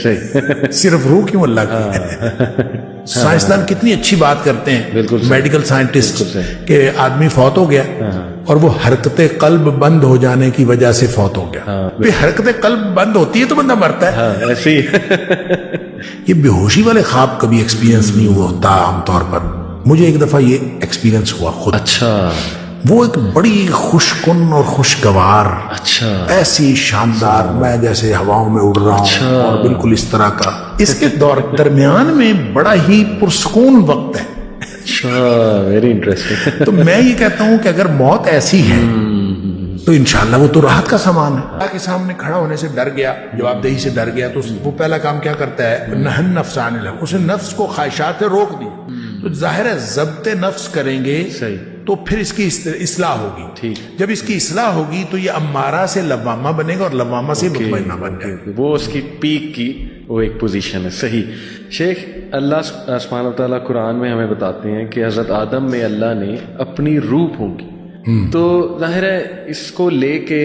صحیح صرف روح کیوں اللہ کی ہے؟ سائنسدان کتنی اچھی بات کرتے ہیں، میڈیکل سائنٹسٹ، کہ آدمی فوت ہو گیا اور وہ حرکت قلب بند ہو جانے کی وجہ سے فوت ہو گیا۔ حرکت قلب بند ہوتی ہے تو بندہ مرتا ہے۔ ایسے ہی یہ بے ہوشی والے خواب کبھی ایکسپیرینس نہیں ہوا ہوتا عام طور پر، مجھے ایک دفعہ یہ ایکسپیرینس ہوا خود۔ اچھا وہ ایک بڑی خوش کن اور خوشگوار، اچھا ایسی شاندار، میں جیسے ہواؤں میں اڑ رہا ہوں اور بالکل اس طرح کا، اس کے درمیان میں بڑا ہی پرسکون وقت ہے۔ اچھا ویری انٹرسٹنگ۔ تو میں یہ کہتا ہوں کہ اگر موت ایسی ہے تو انشاءاللہ وہ تو راحت کا سامان ہے۔ اللہ کے سامنے کھڑا ہونے سے ڈر گیا، جواب دہی سے ڈر گیا، تو وہ پہلا کام کیا کرتا ہے؟ نہن نفس عن الہوی، اسے نفس کو خواہشات سے روک دی۔ تو ظاہر ہے ضبط نفس کریں گے تو پھر اس کی اصلاح ہوگی۔ جب اس کی اصلاح ہوگی تو یہ امارہ سے لوامہ بنے گا اور لوامہ سے مطمئنہ بن جائے گا۔ وہ اس کی پیک کی وہ ایک پوزیشن ہے۔ صحیح شیخ، اللہ سبحانہ وتعالیٰ قرآن میں ہمیں بتاتے ہیں کہ حضرت آدم میں اللہ نے اپنی روح پھونکی، تو ظاہر ہے اس کو لے کے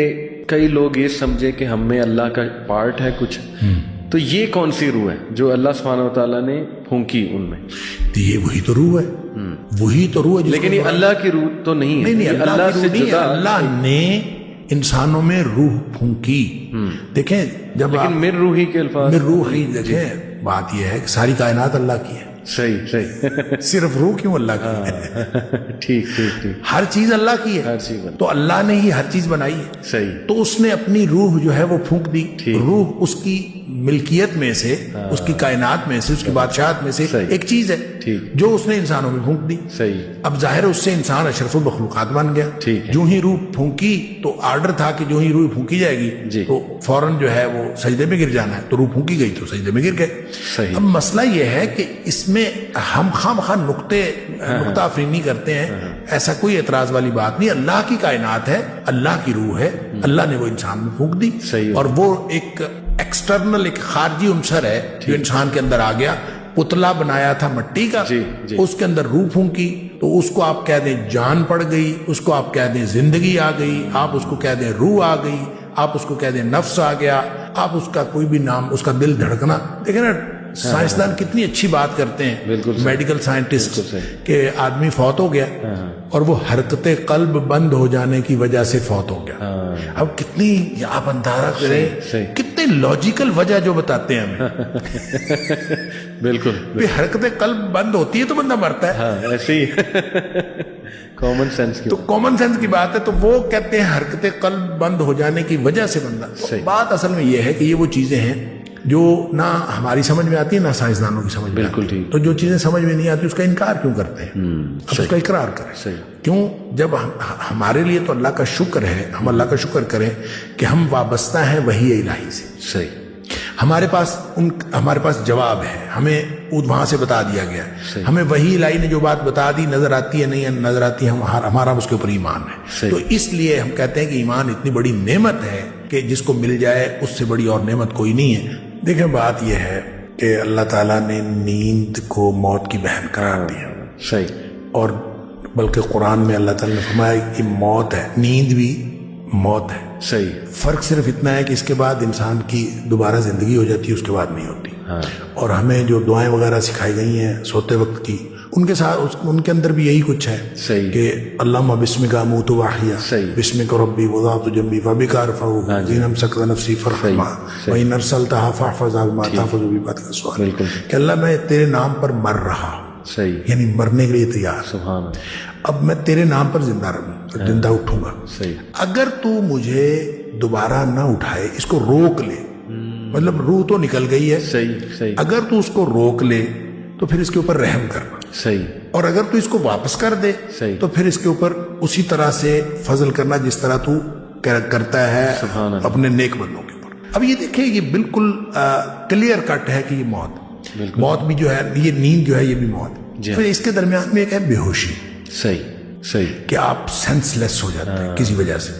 کئی لوگ یہ سمجھے کہ ہم میں اللہ کا پارٹ ہے کچھ، تو یہ کون سی روح ہے جو اللہ سبحانہ وتعالیٰ نے پھونکی ان میں؟ تو یہ وہی تو روح ہے، وہی تو روح ہے، لیکن یہ اللہ کی روح تو نہیں ہے۔ نہیں، اللہ سے جدا، اللہ نے انسانوں میں روح پھونکی۔ دیکھیں جب لیکن من روحی کے الفاظ، من روحی، دیکھیں بات یہ ہے کہ ساری کائنات اللہ کی ہے۔ صحیح صرف روح کیوں اللہ کی ہے؟ ٹھیک ٹھیک ٹھیک، ہر چیز اللہ کی ہے، ہر چیز تو اللہ نے ہی ہر چیز بنائی ہے۔ صحیح، تو اس نے اپنی روح جو ہے وہ پھونک دی۔ روح اس کی ملکیت میں سے، اس کی کائنات میں سے، اس کی بادشاہت میں سے ایک چیز ہے جو اس نے انسانوں میں پھونک دی۔ صحیح، اب ظاہر ہے اس سے انسان اشرف المخلوقات بن گیا۔ جو ہی روح پھونکی تو آرڈر تھا کہ جو ہی روح پھونکی جائے گی تو فوراً جو ہے وہ سجدے میں گر جانا ہے، تو روح پھونکی گئی تو سجدے میں گر گئے۔ اب مسئلہ یہ ہے کہ اس میں ہم خواہ نقطہ افرینی کرتے ہیں، ایسا کوئی اعتراض والی بات نہیں۔ اللہ کی کائنات ہے، اللہ کی روح ہے، اللہ نے وہ انسان میں پھونک دی، اور وہ ایک ایکسٹرنل، ایک خارجی عنصر ہے جو انسان کے اندر آ گیا۔ پتلا بنایا تھا مٹی کا، اس کے اندر روح پھونکی تو اس کو آپ کہہ دیں جان پڑ گئی، اس کو آپ کہہ دیں زندگی آ گئی، آپ اس کو کہہ دیں روح آ گئی، آپ اس کو کہہ دیں نفس آ گیا، آپ اس کا کوئی بھی نام، اس کا دل دھڑکنا۔ دیکھیں نا سائنسدان کتنی اچھی بات کرتے ہیں، میڈیکل سائنٹسٹ، کہ آدمی فوت ہو گیا اور وہ حرکت قلب بند ہو جانے کی وجہ سے فوت ہو گیا۔ اب کتنی، آپ اندازہ کریں کتنے لاجیکل وجہ جو بتاتے ہیں ہمیں۔ بالکل، حرکت قلب بند ہوتی ہے تو بندہ مرتا ہے، ایسے ہی کامن سینس کی، تو کامن سینس کی بات ہے۔ تو وہ کہتے ہیں حرکت قلب بند ہو جانے کی وجہ سے بندہ۔ بات اصل میں یہ ہے کہ یہ وہ چیزیں ہیں جو نہ ہماری سمجھ میں آتی ہے نہ سائنسدانوں کی سمجھ میں آتی ہے۔ تو جو چیزیں سمجھ میں نہیں آتی اس کا انکار کیوں کرتے ہیں؟ اب اس کا اقرار کریں۔ کیوں؟ جب ہمارے لیے تو اللہ کا شکر ہے، ہم اللہ کا شکر کریں کہ ہم وابستہ ہیں وحی الہی سے۔ صحیح، ہمارے پاس جواب ہے، ہمیں وہاں سے بتا دیا گیا، ہمیں وحی الہی نے جو بات بتا دی، نظر آتی ہے نہیں نظر آتی ہے، ہمارا اس کے اوپر ایمان ہے۔ تو اس لیے ہم کہتے ہیں کہ ایمان اتنی بڑی نعمت ہے کہ جس کو مل جائے اس سے بڑی اور نعمت کوئی نہیں ہے۔ دیکھیں بات یہ ہے کہ اللہ تعالیٰ نے نیند کو موت کی بہن قرار دیا، صحیح، اور بلکہ قرآن میں اللہ تعالیٰ نے فرمایا کہ موت ہے، نیند بھی موت ہے، صحیح۔ فرق صرف اتنا ہے کہ اس کے بعد انسان کی دوبارہ زندگی ہو جاتی ہے، اس کے بعد نہیں ہوتی۔ اور ہمیں جو دعائیں وغیرہ سکھائی گئی ہیں سوتے وقت کی، ان کے ساتھ ان کے اندر بھی یہی کچھ ہے کہ اللہم بسمک اموت واحیا، بسمک ربی وضعت جنبی فبک ارفع ان امسکت نفسی فارحمھا وان ارسلتھا فاحفظھا بما تحفظ به بعد السؤال، کہ اللہ میں تیرے نام پر مر رہا ہوں، صحیح، یعنی مرنے کے لیے تیار، سبحان اللہ، اب میں تیرے نام پر زندہ اٹھوں گا، صحیح، اگر تو مجھے دوبارہ نہ اٹھائے، اس کو روک لے، مطلب روح تو نکل گئی ہے، صحیح، اگر تو اس کو روک لے تو پھر اس کے اوپر رحم کرنا، صحیح، اور اگر تو اس کو واپس کر دے تو پھر اس کے اوپر اسی طرح سے فضل کرنا جس طرح تو کرتا ہے اپنے نیک بندوں کے اوپر۔ اب یہ دیکھیں، یہ بالکل کلیئر کٹ ہے کہ یہ موت بھی جو ہے، یہ نیند جو ہے یہ بھی موت، پھر اس کے درمیان میں ایک ہے بے ہوشی، صحیح، کہ آپ سینس لیس ہو جاتے ہیں کسی وجہ سے۔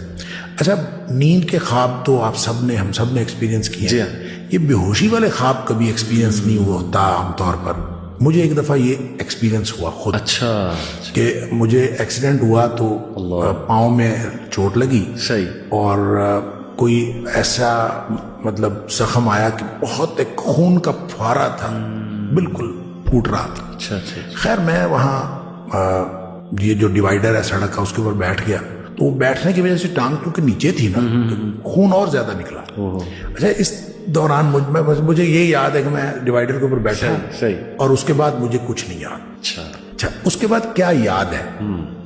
اچھا، نیند کے خواب تو آپ سب نے، ہم سب نے ایکسپیرینس کیے، یہ بے ہوشی والے خواب کبھی ایکسپیرینس نہیں ہوا ہوتا عام طور پر۔ مجھے ایک دفعہ یہ ایکسپیرینس ہوا خود، اچھا، کہ مجھے ایکسیڈنٹ ہوا تو پاؤں میں چوٹ لگی، صحیح، اور کوئی ایسا مطلب زخم آیا کہ بہت ایک خون کا فوارہ تھا، بالکل پھوٹ رہا تھا. اچھا اچھا. خیر میں وہاں یہ جو ڈیوائیڈر ہے سڑک کا اس کے اوپر بیٹھ گیا، تو وہ بیٹھنے کی وجہ سے ٹانگ کیونکہ نیچے تھی نا تو خون اور زیادہ نکلا. اچھا اس دوران مجھے یہ یاد ہے کہ میں ڈیوائیڈر کے اوپر بیٹھا اور اس کے بعد مجھے کچھ نہیں یاد. اچھا اس کے بعد کیا یاد ہے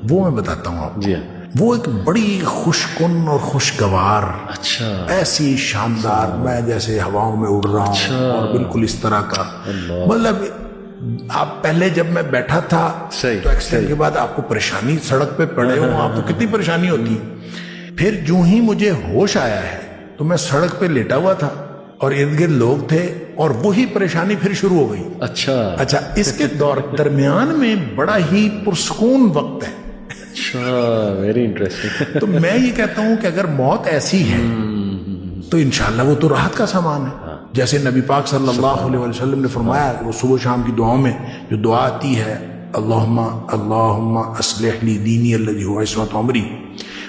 وہ میں بتاتا ہوں آپ کو. وہ ایک بڑی خوش کن اور خوشگوار، ایسی شاندار، میں جیسے ہواؤں میں اڑ رہا ہوں اور بالکل اس طرح کا، مطلب آپ پہلے جب میں بیٹھا تھا تو ایکسیڈنٹ کے بعد آپ کو پریشانی، سڑک پہ پڑے ہو آپ کو کتنی پریشانی ہوتی. پھر جو ہی مجھے ہوش آیا ہے تو میں سڑک پہ لیٹا ہوا تھا اور ارد گرد لوگ تھے اور وہی پریشانی پھر شروع ہو گئی. اچھا اس کے درمیان میں بڑا ہی پرسکون وقت ہے. Very interesting. تو میں یہ کہتا ہوں کہ اگر موت ایسی ہے تو انشاءاللہ وہ تو راحت کا سامان ہے. جیسے نبی پاک صلی اللہ علیہ وسلم نے فرمایا کہ وہ صبح شام کی دعاؤں میں جو دعا آتی ہے، اللہم اصلح لی دینی الذی هو عصمۃ عمری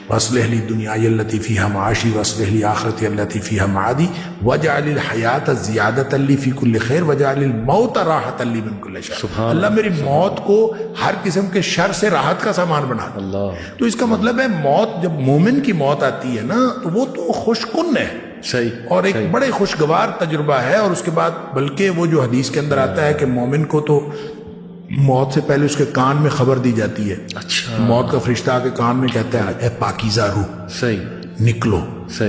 واصلح لی دنیای التی فیہا معاشی واصلح لی آخرتی التی فیہا معادی واجعل الحیات زیادۃ لی فی کل خیر واجعل الموت راحۃ لی من کل شر. اللہ میری موت کو ہر قسم کے شر سے راحت کا سامان بنا دے. تو اس کا مطلب ہے موت، جب مومن کی موت آتی ہے نا تو وہ تو خوش کن ہے اور ایک بڑے خوشگوار تجربہ ہے. اور اس کے بعد بلکہ وہ جو حدیث کے اندر آتا ہے کہ مومن کو تو موت سے پہلے اس کے کان میں خبر دی جاتی ہے. موت کا فرشتہ آ کے کان میں کہتا ہے اے پاکیزہ روح نکلو.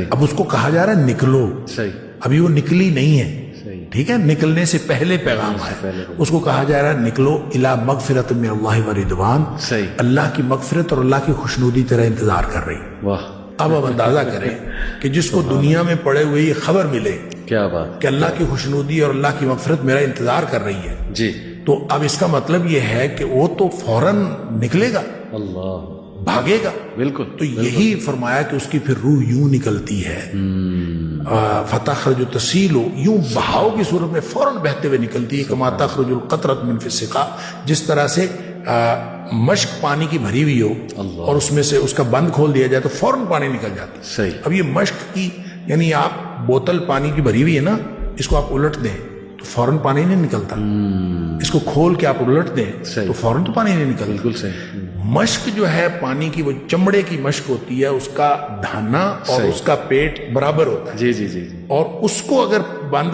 اب اس کو کہا جا رہا ہے نکلو، ابھی وہ نکلی نہیں ہے، ٹھیک ہے، نکلنے سے پہلے پیغام ہے. اس کو کہا جا رہا ہے نکلو الی مغفرۃ من اللہ و رضوان، اللہ کی مغفرت اور اللہ کی خوشنودی تیرا انتظار کر رہی. اب اندازہ کریں کہ جس کو دنیا میں پڑے ہوئے یہ خبر ملے کیا بات کہ اللہ کی خوشنودی اور اللہ کی مغفرت میرا انتظار کر رہی ہے جی، تو اب اس کا مطلب یہ ہے کہ وہ تو فوراً نکلے گا، اللہ بھاگے گا. بالکل. تو یہی فرمایا کہ اس کی پھر روح یوں نکلتی ہے، فتخرج تسیل، یوں بہاؤ کی صورت میں فوراً بہتے ہوئے نکلتی ہے. کما تخرج القطرۃ من فی السقا، جس طرح سے مشک پانی کی بھری ہوئی ہو اور اس میں سے اس کا بند کھول دیا جائے تو فوراً پانی نکل جاتا ہے. اب یہ مشک کی، یعنی آپ بوتل پانی کی بھری ہوئی ہے نا، اس کو آپ الٹ دیں تو فوراً پانی نہیں نکلتا. اس کو کھول کے آپ الٹ دیں تو فوراً تو پانی نہیں نکلتا. بالکل صحیح. مشک جو ہے پانی کی، وہ چمڑے کی مشک ہوتی ہے، اس کا دھانا اور اس کا پیٹ برابر ہوتا ہے. جی. اور اس کو اگر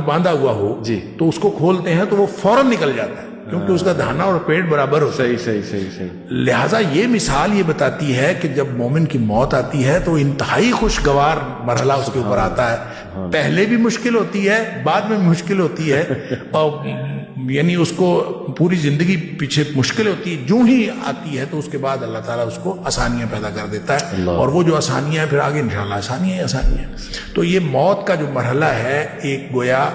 باندھا ہوا ہو تو اس کو کھولتے ہیں تو وہ فوراً نکل جاتا ہے کیونکہ اس کا دھانا اور پیٹ برابر ہوتا ہے. صحیح. لہٰذا یہ مثال یہ بتاتی ہے کہ جب مومن کی موت آتی ہے تو انتہائی خوشگوار مرحلہ اس کے اوپر آتا ہے. پہلے بھی مشکل ہوتی ہے، بعد میں مشکل ہوتی ہے، اور یعنی اس کو پوری زندگی پیچھے مشکل ہوتی ہے. جو ہی آتی ہے تو اس کے بعد اللہ تعالیٰ اس کو آسانیاں پیدا کر دیتا ہے، اور وہ جو آسانیاں پھر آگے انشاءاللہ آسانیاں. تو یہ موت کا جو مرحلہ ہے ایک گویا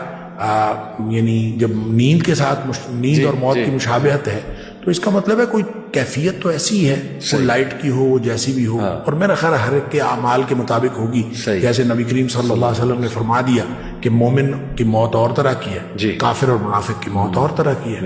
یعنی جب نیند کے ساتھ نیند اور موت کی مشابہت ہے تو اس کا مطلب ہے کوئی کیفیت تو ایسی ہے، وہ لائٹ کی ہو، وہ جیسی بھی ہو، اور میرا خیال ہر ایک کے اعمال کے مطابق ہوگی. جیسے نبی کریم صلی اللہ علیہ وسلم نے فرما دیا کہ مومن کی موت اور طرح کی ہے، کافر اور منافق کی موت اور طرح کی ہے.